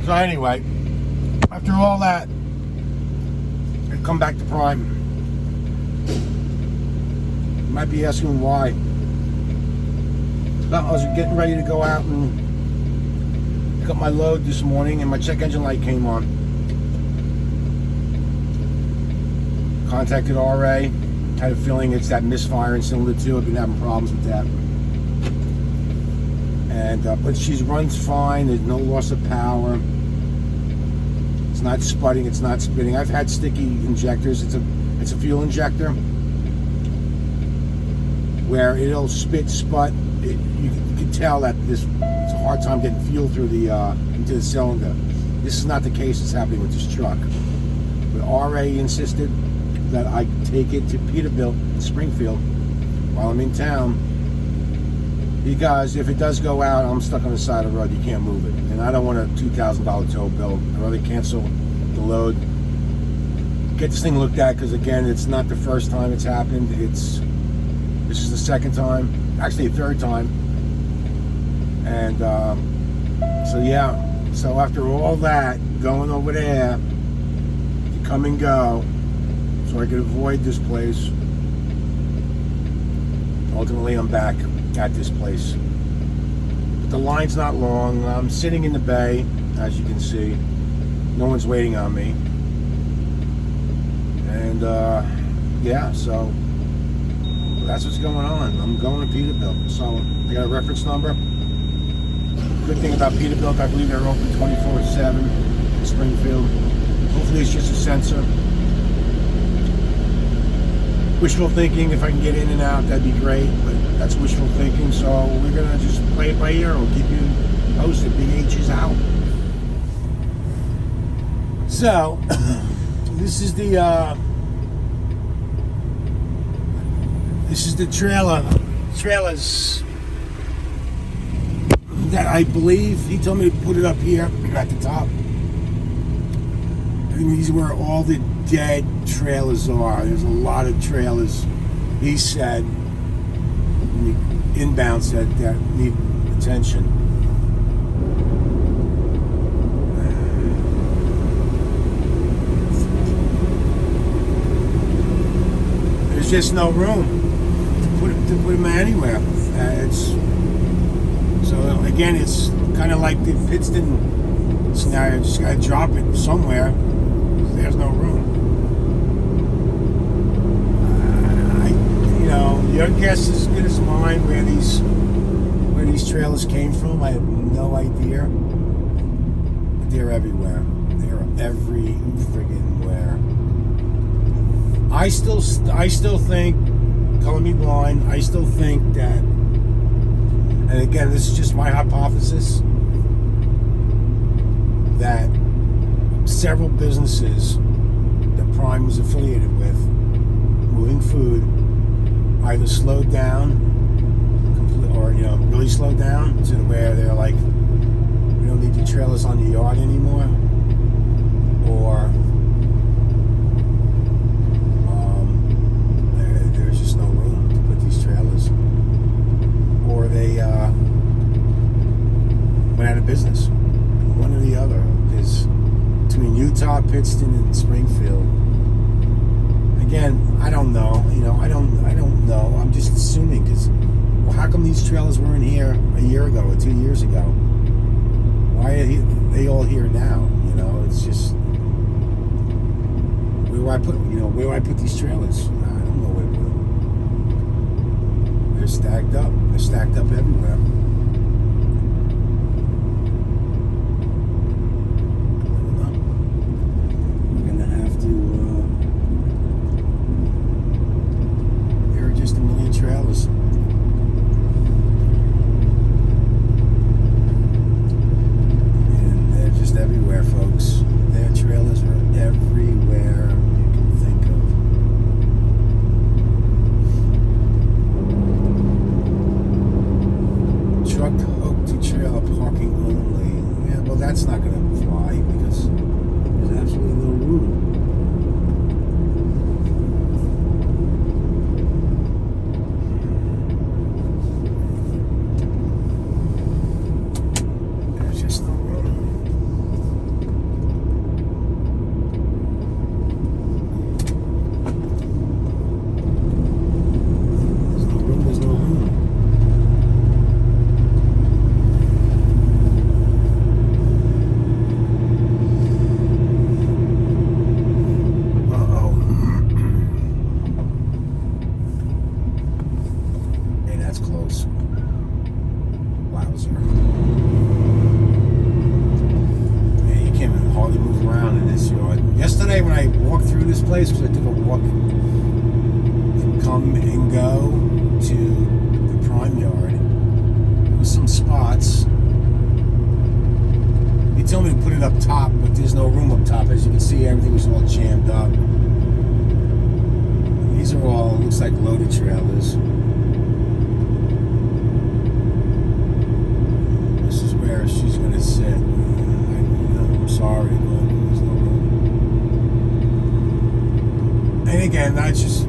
So anyway, after all that, I come back to Prime. You might be asking why. Well, I was getting ready to go out and pick up my load this morning, and my check engine light came on. Contacted RA. Had a feeling it's that misfire in cylinder 2. I've been having problems with that. And but she runs fine. There's no loss of power. It's not sputting. It's not spitting. I've had sticky injectors. It's a fuel injector where it'll spit, sput. You can tell that it's a hard time getting fuel through the into the cylinder. This is not the case. It's happening with this truck. But RA insisted that I take it to Peterbilt in Springfield while I'm in town, because if it does go out, I'm stuck on the side of the road. You can't move it, and I don't want a $2,000 tow bill. I'd rather cancel the load, get this thing looked at, because again, it's not the first time it's happened. This is the second time, actually the third time. And so yeah, so after all that, going over there to come and go so I could avoid this place, ultimately I'm back at this place. But the line's not long. I'm sitting in the bay, as you can see. No one's waiting on me. And yeah, so that's what's going on. I'm going to Peterbilt. So I got a reference number. Good thing about Peterbilt, I believe they're open 24/7 in Springfield. Hopefully it's just a sensor. Wishful thinking, if I can get in and out, that'd be great, but that's wishful thinking, so we're gonna just play it by ear. We'll keep you posted. BigH is out. So this is the trailers that I believe he told me to put it up here at the top. I think these are where all the dead trailers are. There's a lot of trailers, he said, inbound said, that need attention. There's just no room to put them anywhere. So again, it's kind of like the Pittston scenario. Just gotta drop it somewhere. There's no room. Your guess is as good as mine where these trailers came from. I have no idea, but they're everywhere. They're every friggin' where. I still think, color me blind, I still think that, and again, this is just my hypothesis, that several businesses that Prime was affiliated with, moving food, either slowed down, or really slowed down to where they're like, we don't need the trailers on the yard anymore, or there's just no room to put these trailers, or they went out of business, one or the other, because between Utah, Pittston, and Springfield. Again, I don't know. I don't know. I'm just assuming, because how come these trailers weren't here a year ago or 2 years ago? Why are they all here now? It's just, where do I put these trailers? I don't know where to put them. They're stacked up. They're stacked up everywhere. Trailers. And they're just everywhere, folks. Their trailers are everywhere you can think of. close. Wowzer. Yeah, you can't even hardly move around in this yard. Yesterday when I walked through this place, because I took a walk from Come and Go to the Prime Yard, there was some spots. They told me to put it up top, but there's no room up top. As you can see, everything was all jammed up. These are all, looks like loaded trailers. This is where she's going to sit. I'm sorry, but there's no room. And again, that's just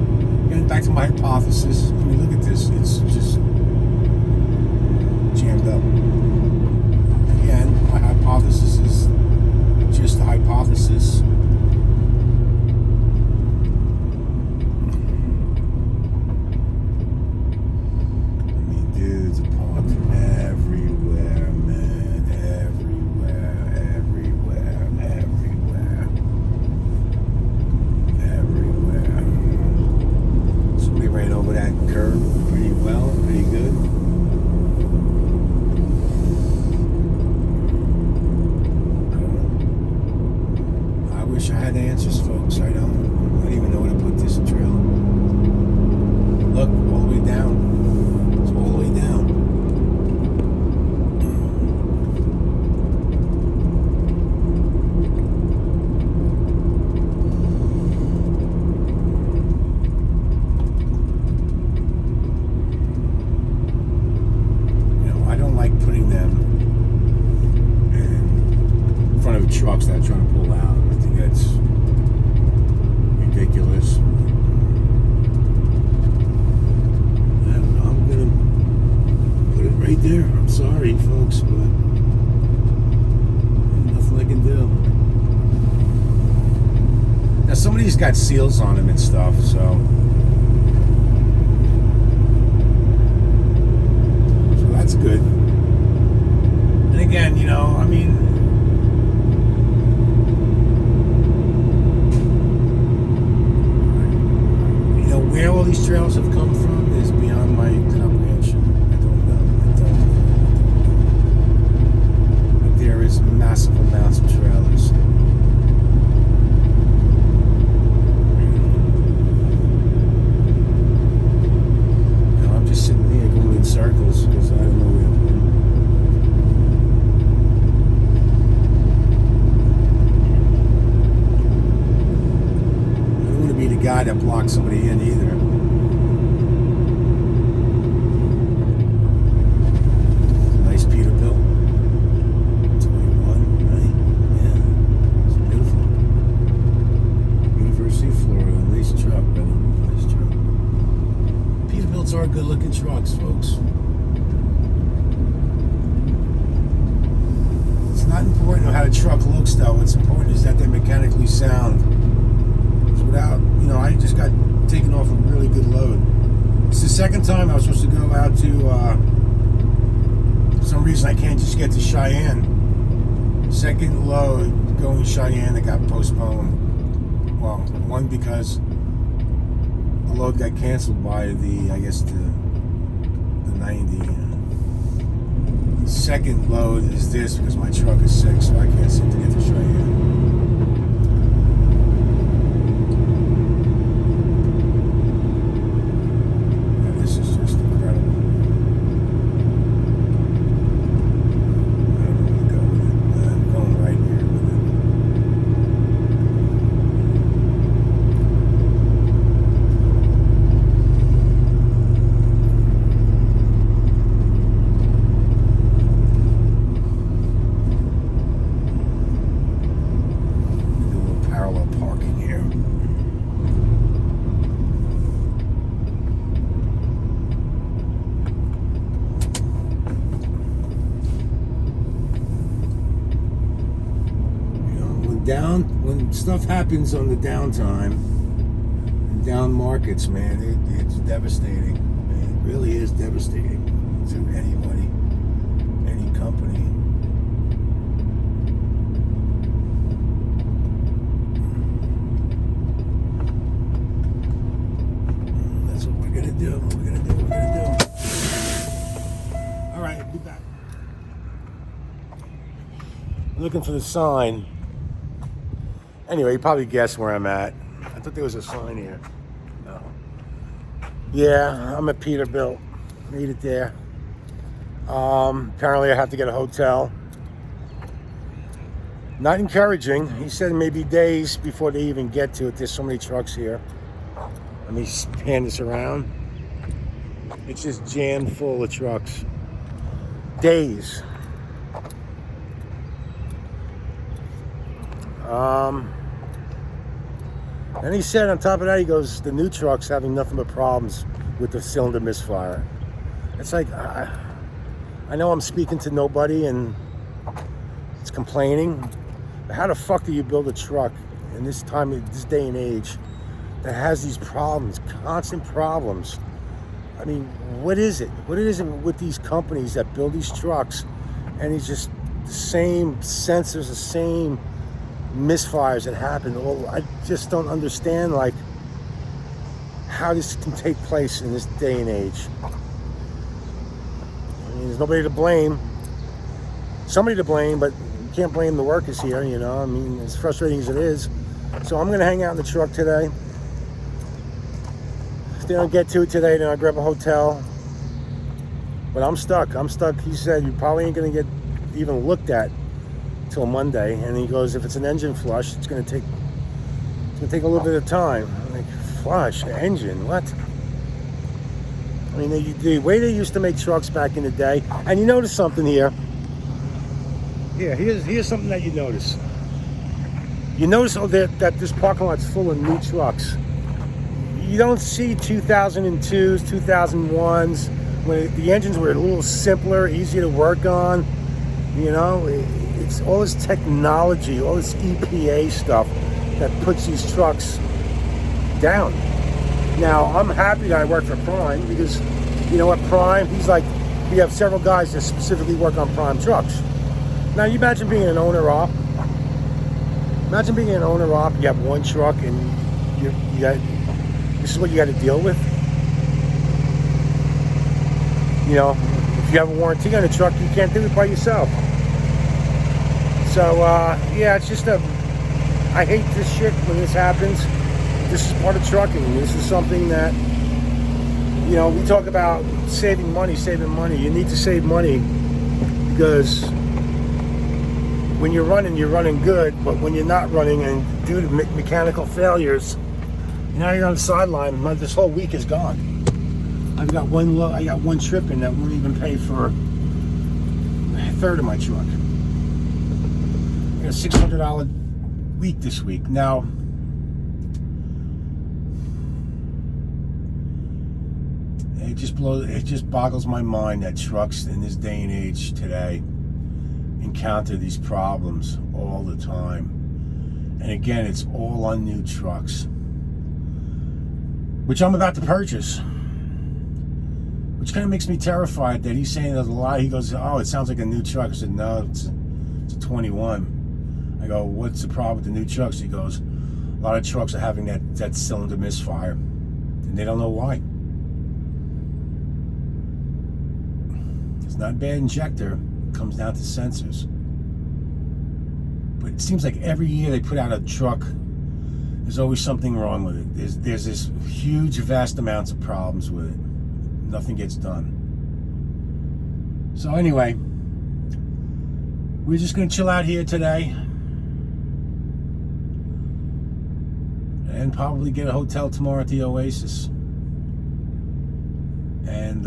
getting back to my hypothesis. I mean, look at this. It's just jammed up. Again, my hypothesis is just a hypothesis. I had answers, folks. I don't even know where to put this trailer. Look, all the way down. It's all the way down. You know, I don't like putting them in front of trucks that are trying to pull out. That's ridiculous. I'm gonna put it right there. I'm sorry, folks, but nothing I can do. Now, some of these got seals on them and stuff, so that's good. And again, you know, I mean, where all these trails have come from is beyond my comprehension. I don't know. But there is massive amounts of trailers. Now I'm just sitting here going in circles because I don't know where I'm going. I don't want to be the guy that blocks somebody in either. Nice Peterbilt. 21, right? Yeah. It's beautiful. University of Florida. Nice truck, buddy. Nice truck. Peterbilts are good looking trucks, folks. It's not important how the truck looks, though. What's important is that they're mechanically sound. Without, you know, I just got taken off a really good load. It's the second time I was supposed to go out to, for some reason I can't just get to Cheyenne. Second load going to Cheyenne that got postponed. Well, one because the load got canceled by the, I guess, the 90. The second load is this because my truck is sick, so I can't seem to get to Cheyenne. When stuff happens on the downtime, down markets, man, it's devastating. It really is devastating to anybody, any company. That's what we're gonna do. We're gonna do. All right, I'll be back. I'm looking for the sign. Anyway, you probably guessed where I'm at. I thought there was a sign here. No. Yeah, I'm at Peterbilt. Made it there. Apparently I have to get a hotel. Not encouraging. He said maybe days before they even get to it. There's so many trucks here. Let me pan this around. It's just jammed full of trucks. Days. And he said on top of that, he goes, the new truck's having nothing but problems with the cylinder misfire. It's like, I know I'm speaking to nobody and it's complaining, but how the fuck do you build a truck in this time, this day and age, that has these problems, constant problems? I mean, what is it? What is it with these companies that build these trucks and it's just the same sensors, the same misfires that happen? Well, I just don't understand, like, how this can take place in this day and age. I mean, there's nobody to blame. Somebody to blame, but you can't blame the workers here, you know? I mean, as frustrating as it is. So I'm gonna hang out in the truck today. If they don't get to it today, then I'll grab a hotel. But I'm stuck. He said you probably ain't gonna get even looked at till Monday, and he goes, if it's an engine flush, it's gonna take a little bit of time. I'm like, flush engine, what? I mean, the way they used to make trucks back in the day. And you notice something here. Yeah, here's something that you notice. You notice that this parking lot's full of new trucks. You don't see 2002s, 2001s, when the engines were a little simpler, easier to work on. You know, it's all this technology, all this EPA stuff that puts these trucks down. Now, I'm happy that I work for Prime because, you know what, Prime, he's like, we have several guys that specifically work on Prime trucks. Now, you imagine being an owner-op. Imagine being an owner-op, you have one truck and this is what you got to deal with. You know, if you have a warranty on a truck, you can't do it by yourself. So, yeah, it's just I hate this shit when this happens. This is part of trucking. This is something that, you know, we talk about saving money. You need to save money because when you're running good, but when you're not running and due to mechanical failures, now you're on the sideline. This whole week is gone. I got one trip in that won't even pay for a third of my truck. I got a $600 week this week. Now, it just boggles my mind that trucks in this day and age today encounter these problems all the time. And again, it's all on new trucks, which I'm about to purchase. Which kind of makes me terrified that he's saying there's a lot. He goes, oh, it sounds like a new truck. I said, no, it's a 21. I go, what's the problem with the new trucks? He goes, a lot of trucks are having that cylinder misfire, and they don't know why. It's not a bad injector. It comes down to sensors. But it seems like every year they put out a truck, there's always something wrong with it. There's this huge, vast amounts of problems with it. Nothing gets done. So anyway, we're just going to chill out here today and probably get a hotel tomorrow at the Oasis and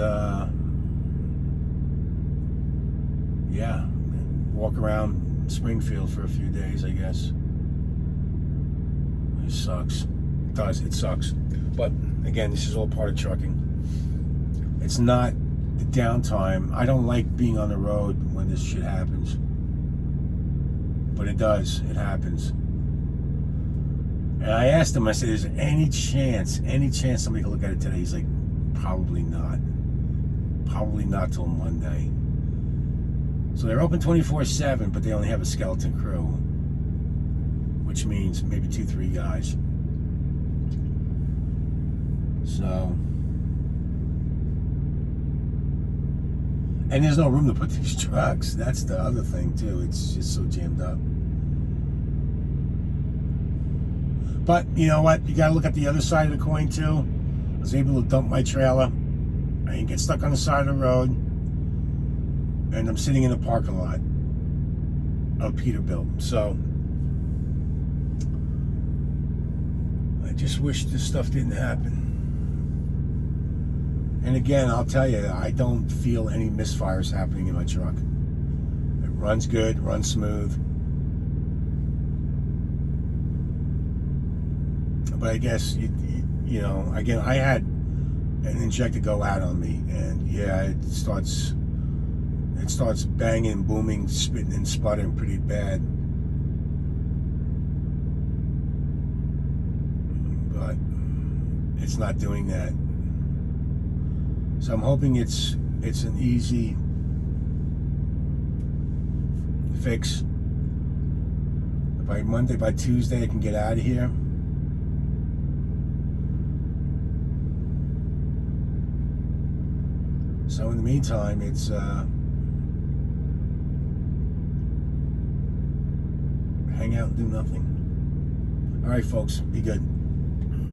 yeah, walk around Springfield for a few days, I guess. It sucks. It sucks. But again, this is all part of trucking. It's not the downtime. I don't like being on the road when this shit happens. But it does. It happens. And I asked him, I said, is there any chance somebody can look at it today? He's like, probably not. Probably not till Monday. So they're open 24/7, but they only have a skeleton crew. Which means maybe 2-3 guys. So And there's no room to put these trucks. That's the other thing too. It's just so jammed up. But you know what? You gotta look at the other side of the coin too. I was able to dump my trailer. I didn't get stuck on the side of the road. And I'm sitting in the parking lot of Peterbilt. So I just wish this stuff didn't happen. And again, I'll tell you, I don't feel any misfires happening in my truck. It runs good, runs smooth. But I guess, you know, again, I had an injector go out on me, and yeah, it starts banging, booming, spitting and sputtering pretty bad. But it's not doing that. So I'm hoping it's an easy fix. By Monday, by Tuesday, I can get out of here. So in the meantime, it's hang out and do nothing. All right, folks, be good.